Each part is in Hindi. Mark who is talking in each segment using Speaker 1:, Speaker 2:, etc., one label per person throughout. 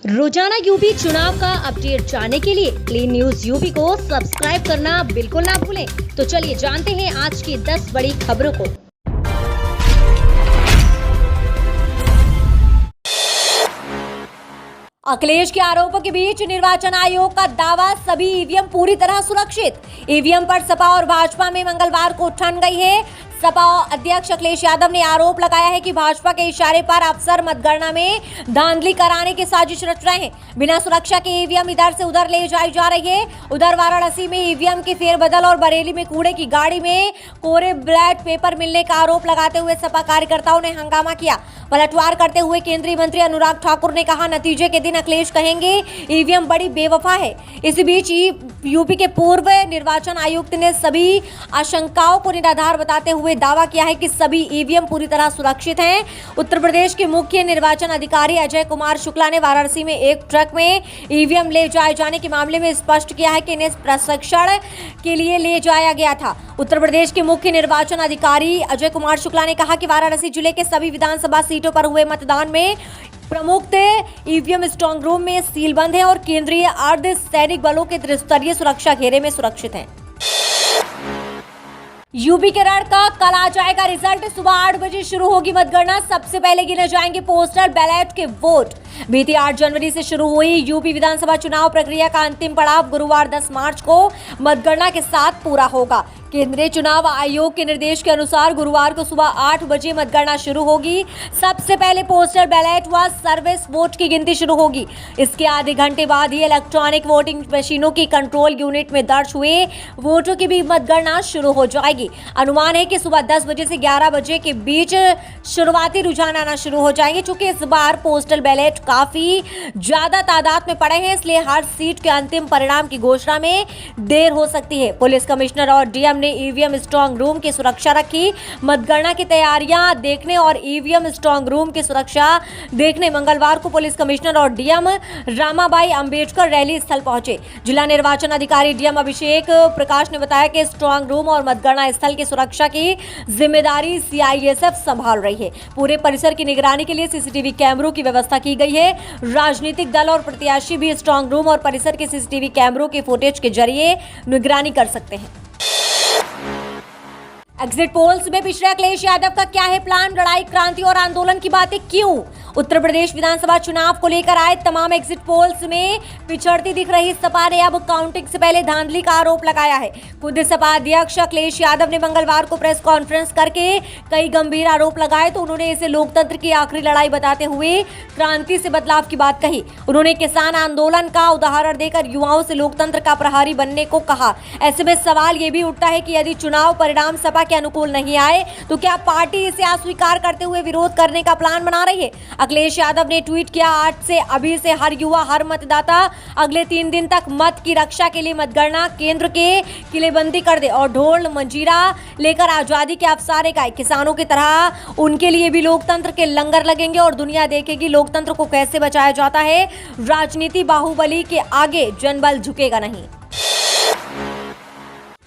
Speaker 1: रोजाना यूपी चुनाव का अपडेट जानने के लिए क्लीन न्यूज यूपी को सब्सक्राइब करना बिल्कुल ना भूलें। तो चलिए जानते हैं आज की 10 बड़ी खबरों को। अखिलेश के आरोपों के बीच निर्वाचन आयोग का दावा, सभी ईवीएम पूरी तरह सुरक्षित। ईवीएम पर सपा और भाजपा में मंगलवार को ठन गई है। सपा अध्यक्ष अखिलेश यादव ने आरोप लगाया है कि भाजपा के इशारे पर अफसर मतगणना में धांधली कराने की साजिश रच रहे हैं। बिना सुरक्षा के ईवीएम इधर से उधर ले जाई जा रही है। उधर वाराणसी में ईवीएम के फेरबदल और बरेली में कूड़े की गाड़ी में कोरे बैलेट पेपर मिलने का आरोप लगाते हुए सपा कार्यकर्ताओं ने हंगामा किया। पलटवार करते हुए केंद्रीय मंत्री अनुराग ठाकुर ने कहा, नतीजे के दिन अखिलेश कहेंगे ईवीएम बड़ी बेवफा है। इसी बीच यूपी के पूर्व निर्वाचन आयुक्त ने सभी आशंकाओं को निराधार बताते हुए दावा किया है कि सभी ईवीएम पूरी तरह सुरक्षित हैं। उत्तर प्रदेश के मुख्य निर्वाचन अधिकारी अजय कुमार शुक्ला ने वाराणसी में एक ट्रक में ईवीएम ले जाए जाने के मामले में स्पष्ट किया है कि इन्हें प्रशिक्षण के लिए ले जाया गया था। उत्तर प्रदेश के मुख्य निर्वाचन अधिकारी अजय कुमार शुक्ला ने कहा कि वाराणसी जिले के सभी विधानसभा सीटों पर हुए मतदान में प्रमुख ईवीएम स्ट्रांग रूम में सीलबंद है और केंद्रीय अर्ध सैनिक बलों के त्रिस्तरीय सुरक्षा घेरे में सुरक्षित हैं। यूपी केरल का कल आ जाएगा रिजल्ट। सुबह 8 बजे शुरू होगी मतगणना। सबसे पहले गिने जाएंगे पोस्टल बैलेट के वोट। बीती 8 जनवरी से शुरू हुई यूपी विधानसभा चुनाव प्रक्रिया का अंतिम पड़ाव गुरुवार 10 मार्च को मतगणना के साथ पूरा होगा। केंद्रीय चुनाव आयोग के निर्देश के अनुसार गुरुवार को सुबह 8 बजे मतगणना शुरू होगी। सबसे पहले पोस्टल बैलेट व सर्विस वोट की गिनती शुरू होगी। इसके आधे घंटे बाद ही इलेक्ट्रॉनिक वोटिंग मशीनों की कंट्रोल यूनिट में दर्ज हुए वोटों की भी मतगणना शुरू हो जाएगी। अनुमान है कि सुबह 10 बजे से 11 बजे के बीच शुरुआती रुझान आना शुरू हो जाएंगे। चूंकि इस बार पोस्टल बैलेट काफी ज्यादा तादाद में पड़े हैं, इसलिए हर सीट के अंतिम परिणाम की घोषणा में देर हो सकती है। पुलिस कमिश्नर और डीएम ने ईवीएम स्ट्रांग रूम की सुरक्षा रखी। मतगणना की तैयारियां देखने और ईवीएम स्ट्रांग रूम की सुरक्षा देखने मंगलवार को पुलिस कमिश्नर और डीएम रामाबाई अंबेडकर रैली स्थल पहुंचे। जिला निर्वाचन अधिकारी डीएम अभिषेक प्रकाश ने बताया कि स्ट्रांग रूम और मतगणना स्थल की सुरक्षा की जिम्मेदारी सीआईएसएफ संभाल रही है। पूरे परिसर की निगरानी के लिए सीसीटीवी कैमरों की व्यवस्था की गई है। राजनीतिक दल और प्रत्याशी भी स्ट्रांग रूम और परिसर के सीसीटीवी कैमरों के फुटेज के जरिए निगरानी कर सकते हैं। एग्जिट पोल्स में पिछड़े अखिलेश यादव का क्या है प्लान? लड़ाई, क्रांति और आंदोलन की बातें क्यों? उत्तर प्रदेश विधानसभा चुनाव को लेकर आए तमाम एग्जिट पोल्स में पिछड़ती दिख रही सपा ने अब काउंटिंग से पहले धांधली का आरोप लगाया है। खुद सपा अध्यक्ष अखिलेश यादव ने मंगलवार को प्रेस कॉन्फ्रेंस करके कई गंभीर आरोप लगाए। तो उन्होंने इसे लोकतंत्र की आखिरी लड़ाई बताते हुए क्रांति से बदलाव की बात कही। उन्होंने किसान आंदोलन का उदाहरण देकर युवाओं से लोकतंत्र का प्रहरी बनने को कहा। ऐसे में सवाल ये भी उठता है कि यदि चुनाव परिणाम सपा के अनुकूल नहीं आए तो क्या पार्टी इसे अस्वीकार करते हुए विरोध करने का प्लान बना रही है? अखिलेश यादव ने ट्वीट किया, आज से अभी से हर युवा, हर मतदाता अगले 3 दिन तक मत की रक्षा के लिए मतगणना केंद्र के किलेबंदी कर दे और ढोल मंजीरा लेकर आजादी के अफसाने गाए। किसानों की तरह उनके लिए भी लोकतंत्र के लंगर लगेंगे और दुनिया देखेगी लोकतंत्र को कैसे बचाया जाता है। राजनीति बाहुबली के आगे जनबल झुकेगा नहीं।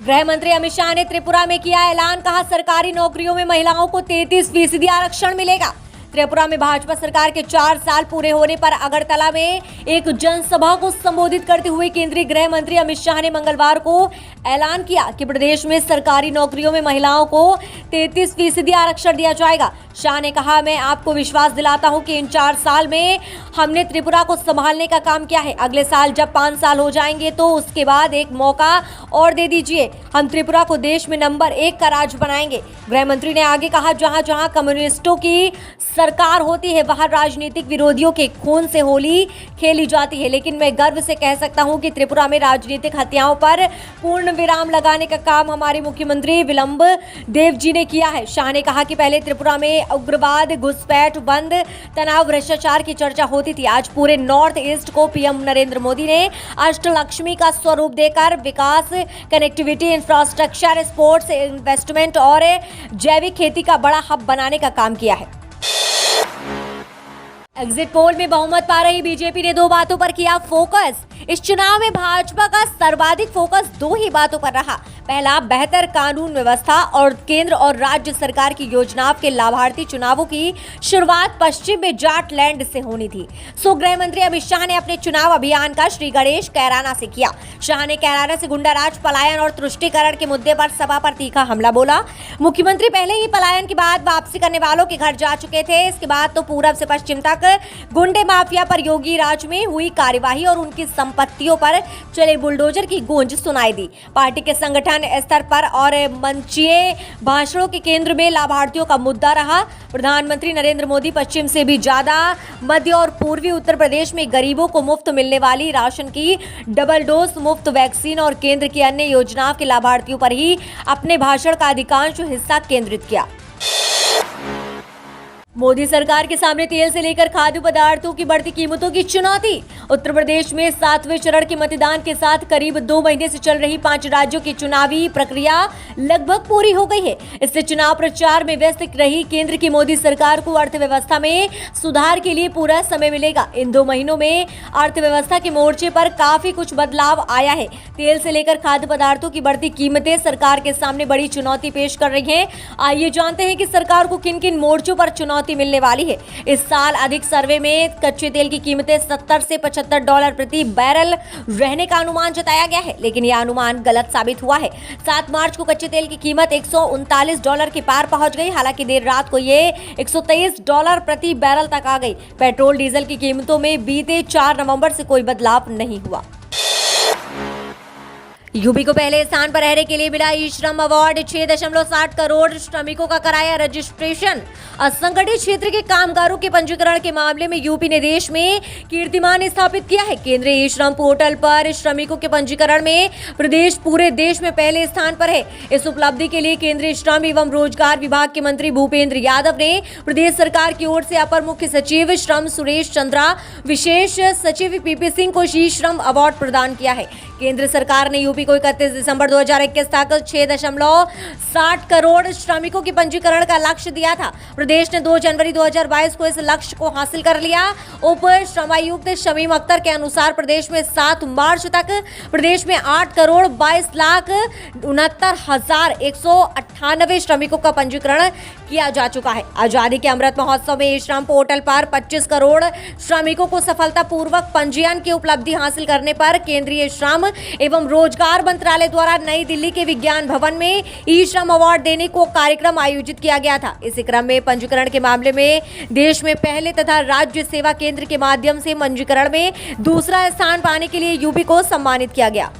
Speaker 1: गृह मंत्री अमित शाह ने त्रिपुरा में किया ऐलान, कहा सरकारी नौकरियों में महिलाओं को 33% आरक्षण मिलेगा। त्रिपुरा में भाजपा सरकार के 4 साल पूरे होने पर अगरतला में एक जनसभा को संबोधित करते हुए केंद्रीय गृह मंत्री अमित शाह ने मंगलवार को ऐलान किया कि प्रदेश में सरकारी नौकरियों में महिलाओं को 33% आरक्षण दिया जाएगा। शाह ने कहा, मैं आपको विश्वास दिलाता हूं कि इन 4 साल में हमने त्रिपुरा को संभालने का काम किया है। अगले साल जब 5 साल हो जाएंगे तो उसके बाद एक मौका और दे दीजिए। हम त्रिपुरा को देश में नंबर 1 का राज्य बनाएंगे। गृह मंत्री ने आगे कहा, जहां जहां कम्युनिस्टों की सरकार होती है वहां राजनीतिक विरोधियों के खून से होली खेली जाती है, लेकिन मैं गर्व से कह सकता हूं कि त्रिपुरा में राजनीतिक हत्याओं पर पूर्ण विराम लगाने का काम हमारे मुख्यमंत्री विलंब देव जी ने किया है। शाह ने कहा कि पहले त्रिपुरा में उग्रवाद, घुसपैठ, बंद तनाव, भ्रष्टाचार की चर्चा होती थी। आज पूरे नॉर्थ ईस्ट को पीएम नरेंद्र मोदी ने अष्टलक्ष्मी का स्वरूप देकर विकास, कनेक्टिविटी, इंफ्रास्ट्रक्चर, स्पोर्ट्स, इन्वेस्टमेंट और जैविक खेती का बड़ा हब बनाने का काम किया है। एग्जिट पोल में बहुमत पा रही बीजेपी ने दो बातों पर किया फोकस। इस चुनाव में भाजपा का सर्वाधिक फोकस दो ही बातों पर रहा। पहला, बेहतर कानून व्यवस्था और केंद्र और राज्य सरकार की योजनाओं के लाभार्थी चुनावों की शुरुआत पश्चिम में जाटलैंड से होनी थी। सो गृह मंत्री अमित शाह ने अपने चुनाव अभियान का श्री गणेश कैराना से किया। शाह ने कैराना से गुंडाराज, पलायन और तुष्टीकरण के मुद्दे पर सभा पर तीखा हमला बोला। मुख्यमंत्री पहले ही पलायन के बाद वापसी करने वालों के घर जा चुके थे। इसके बाद तो पूरब से पश्चिम तक गुंडे माफिया पर योगी राज में हुई कार्यवाही और उनकी संपत्तियों पर चले बुलडोजर की गूंज सुनाई दी। पार्टी के संगठन स्तर पर और मंचीय भाषणों के केंद्र में लाभार्थियों का मुद्दा रहा। प्रधानमंत्री नरेंद्र मोदी पश्चिम से भी ज्यादा मध्य और पूर्वी उत्तर प्रदेश में गरीबों को मुफ्त मिलने वाली राशन की डबल डोज, मुफ्त वैक्सीन और केंद्र की अन्य योजनाओं के लाभार्थियों पर ही अपने भाषण का अधिकांश हिस्सा केंद्रित किया। मोदी सरकार के सामने तेल से लेकर खाद्य पदार्थों की बढ़ती कीमतों की चुनौती। उत्तर प्रदेश में 7वें चरण के मतदान के साथ करीब 2 महीने से चल रही 5 राज्यों की चुनावी प्रक्रिया लगभग पूरी हो गई है। इससे चुनाव प्रचार में व्यस्त रही केंद्र की मोदी सरकार को अर्थव्यवस्था में सुधार के लिए पूरा समय मिलेगा। इन 2 महीनों में अर्थव्यवस्था के मोर्चे पर काफी कुछ बदलाव आया है। तेल से लेकर खाद्य पदार्थों की बढ़ती कीमतें सरकार के सामने बड़ी चुनौती पेश कर रही है। आइए जानते हैं कि सरकार को किन किन मोर्चों पर चुनौती मिलने वाली है। इस साल अधिक सर्वे में कच्चे तेल की कीमतें $70 से $75 प्रति बैरल रहने का अनुमान जताया गया है, लेकिन यह अनुमान गलत साबित हुआ है। 7 मार्च को कच्चे तेल की कीमत $139 के पार पहुंच गई। हालांकि देर रात को ये $123 प्रति बैरल तक आ गई। पेट्रोल डीजल की कीमतों में बीते 4 नवंबर से कोई बदलाव नहीं हुआ। यूपी को पहले स्थान पर रहने के लिए मिला ई श्रम अवार्ड। 6.60 करोड़ श्रमिकों का कराया रजिस्ट्रेशन। असंगठित क्षेत्र के कामगारों के पंजीकरण के मामले में यूपी ने देश में कीर्तिमान स्थापित किया है। केंद्रीय ई श्रम पोर्टल पर श्रमिकों के पंजीकरण में प्रदेश पूरे देश में पहले स्थान पर है। इस उपलब्धि के लिए केंद्रीय श्रम एवं रोजगार विभाग के मंत्री भूपेंद्र यादव ने प्रदेश सरकार की ओर से अपर मुख्य सचिव श्रम सुरेश चंद्रा, विशेष सचिव पीपी सिंह को ई श्रम अवार्ड प्रदान किया है। केंद्र सरकार ने यूपी को 31 दिसंबर 2021 तक 6.60 करोड़ श्रमिकों के पंजीकरण का लक्ष्य दिया था। प्रदेश ने 2 जनवरी 2022 को इस लक्ष्य को हासिल कर लिया। उप श्रमायुक्त शमीम अख्तर के अनुसार प्रदेश में 7 मार्च तक प्रदेश में 8,22,69,198 श्रमिकों का पंजीकरण किया जा चुका है। आजादी के अमृत महोत्सव में श्रम पोर्टल पर 25 करोड़ श्रमिकों को सफलतापूर्वक पंजीयन की उपलब्धि हासिल करने पर केंद्रीय श्रम एवं रोजगार मंत्रालय द्वारा नई दिल्ली के विज्ञान भवन में ई श्रम अवार्ड देने को कार्यक्रम आयोजित किया गया था। इसी क्रम में पंजीकरण के मामले में देश में पहले तथा राज्य सेवा केंद्र के माध्यम से पंजीकरण में दूसरा स्थान पाने के लिए यूपी को सम्मानित किया गया।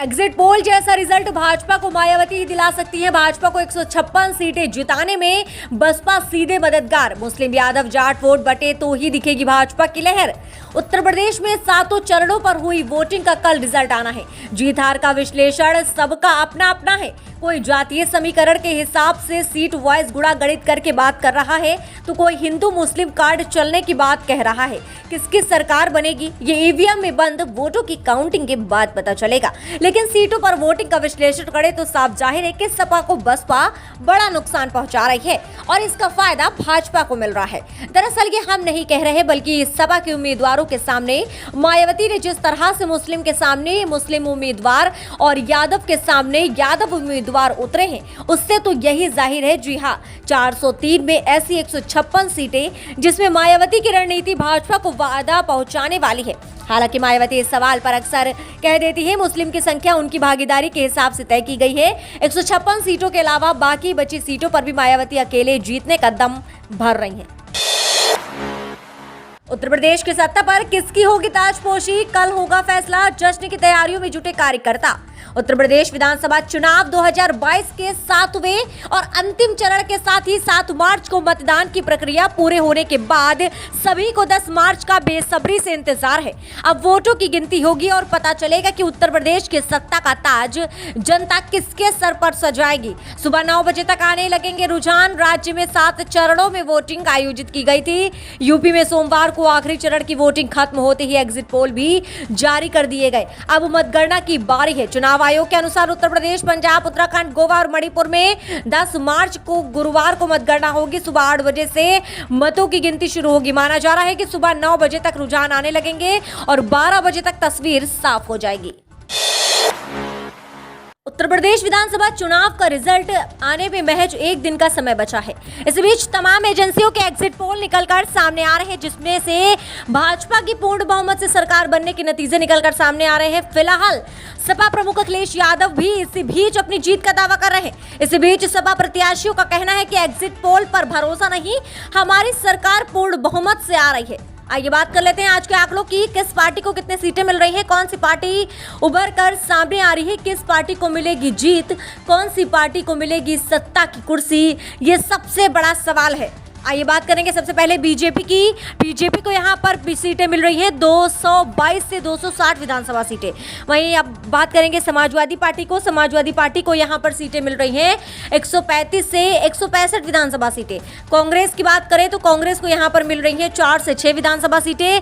Speaker 1: एग्जिट पोल जैसा रिजल्ट भाजपा को मायावती ही दिला सकती है। भाजपा को 156 सीटें जिताने में बसपा सीधे मददगार। मुस्लिम यादव जाट वोट बटे तो ही दिखेगी भाजपा की लहर। उत्तर प्रदेश में 7 चरणों पर हुई वोटिंग का कल रिजल्ट आना है। जीत हार का विश्लेषण सबका अपना अपना है। कोई जातीय समीकरण के हिसाब से सीट वाइज गुणा गणित करके बात कर रहा है, तो कोई हिंदू मुस्लिम कार्ड चलने की बात कह रहा है। किसकी सरकार बनेगी ये ईवीएम में बंद वोटों की काउंटिंग के बाद पता चलेगा। लेकिन सीटों पर वोटिंग का विश्लेषण करें तो साफ जाहिर है कि सपा को बसपा बड़ा नुकसान पहुंचा रही है और इसका फायदा भाजपा को मिल रहा है। दरअसल ये हम नहीं कह रहे, बल्कि सपा के उम्मीदवारों के सामने मायावती ने जिस तरह से मुस्लिम के सामने मुस्लिम उम्मीदवार और यादव के सामने यादव उम्मीदवार उतरे हैं, उससे तो यही जाहिर है। जी हाँ, 403 में ऐसी 156 सीटें जिसमें मायावती की रणनीति भाजपा को वादा पहुंचाने वाली है। हालांकि मायावती इस सवाल पर अक्सर कह देती है मुस्लिम की संख्या उनकी भागीदारी के हिसाब से तय की गई है। 156 सीटों के अलावा बाकी बची सीटों पर भी मायावती अकेले जीतने का दम भर रही हैं। उत्तर प्रदेश की सत्ता पर किसकी होगी ताजपोशी, कल होगा फैसला। जश्न की तैयारियों में जुटे कार्यकर्ता। उत्तर प्रदेश विधानसभा चुनाव 2022 के 7वें और अंतिम चरण के साथ ही 7 मार्च को मतदान की प्रक्रिया पूरे होने के बाद सभी को 10 मार्च का बेसब्री से इंतजार है। अब वोटों की गिनती होगी और पता चलेगा कि उत्तर प्रदेश की सत्ता का ताज जनता किसके सर पर सजाएगी। सुबह 9 बजे तक आने लगेंगे रुझान। राज्य में 7 चरणों में वोटिंग आयोजित की गई थी। यूपी में सोमवार को आखिरी चरण की वोटिंग खत्म होते ही एग्जिट पोल भी जारी कर दिए गए। अब मतगणना की बारी है। चुनाव चुनाव आयोग के अनुसार उत्तर प्रदेश, पंजाब, उत्तराखंड, गोवा और मणिपुर में 10 मार्च को गुरुवार को मतगणना होगी। सुबह 8 बजे से मतों की गिनती शुरू होगी। माना जा रहा है कि सुबह 9 बजे तक रुझान आने लगेंगे और 12 बजे तक तस्वीर साफ हो जाएगी। उत्तर प्रदेश विधानसभा चुनाव का रिजल्ट आने में महज एक दिन का समय बचा है। इस बीच तमाम एजेंसियों के एग्जिट पोल निकलकर सामने आ रहे हैं, जिसमें से भाजपा की पूर्ण बहुमत से सरकार बनने के नतीजे निकलकर सामने आ रहे हैं। फिलहाल सपा प्रमुख अखिलेश यादव भी इसी बीच अपनी जीत का दावा कर रहे हैं। इसी बीच सपा प्रत्याशियों का कहना है कि एग्जिट पोल पर भरोसा नहीं, हमारी सरकार पूर्ण बहुमत से आ रही है। आइए बात कर लेते हैं आज के आंकड़ों की। किस पार्टी को कितनी सीटें मिल रही हैं, कौन सी पार्टी उभर कर सामने आ रही है, किस पार्टी को मिलेगी जीत, कौन सी पार्टी को मिलेगी सत्ता की कुर्सी, ये सबसे बड़ा सवाल है। आइए बात करेंगे सबसे पहले बीजेपी की। बीजेपी को यहाँ पर सीटें मिल रही है 222 से 260 विधानसभा सीटें। वहीं अब बात करेंगे समाजवादी पार्टी को। समाजवादी पार्टी को यहाँ पर सीटें मिल रही हैं 135 से 165 विधानसभा सीटें। कांग्रेस की बात करें तो कांग्रेस को यहाँ पर मिल रही है 4 से 6 विधानसभा सीटें।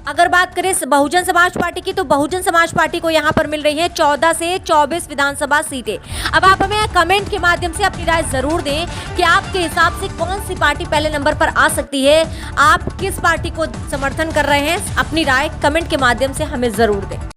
Speaker 1: अगर बात करें बहुजन समाज पार्टी की तो बहुजन समाज पार्टी को यहाँ पर मिल रही है 14 से 24 विधानसभा सीटें। अब आप हमें कमेंट के माध्यम से अपनी राय जरूर दें कि आपके हिसाब से कौन सी पार्टी पहले नंबर पर आ सकती है। आप किस पार्टी को समर्थन कर रहे हैं, अपनी राय कमेंट के माध्यम से हमें जरूर दें।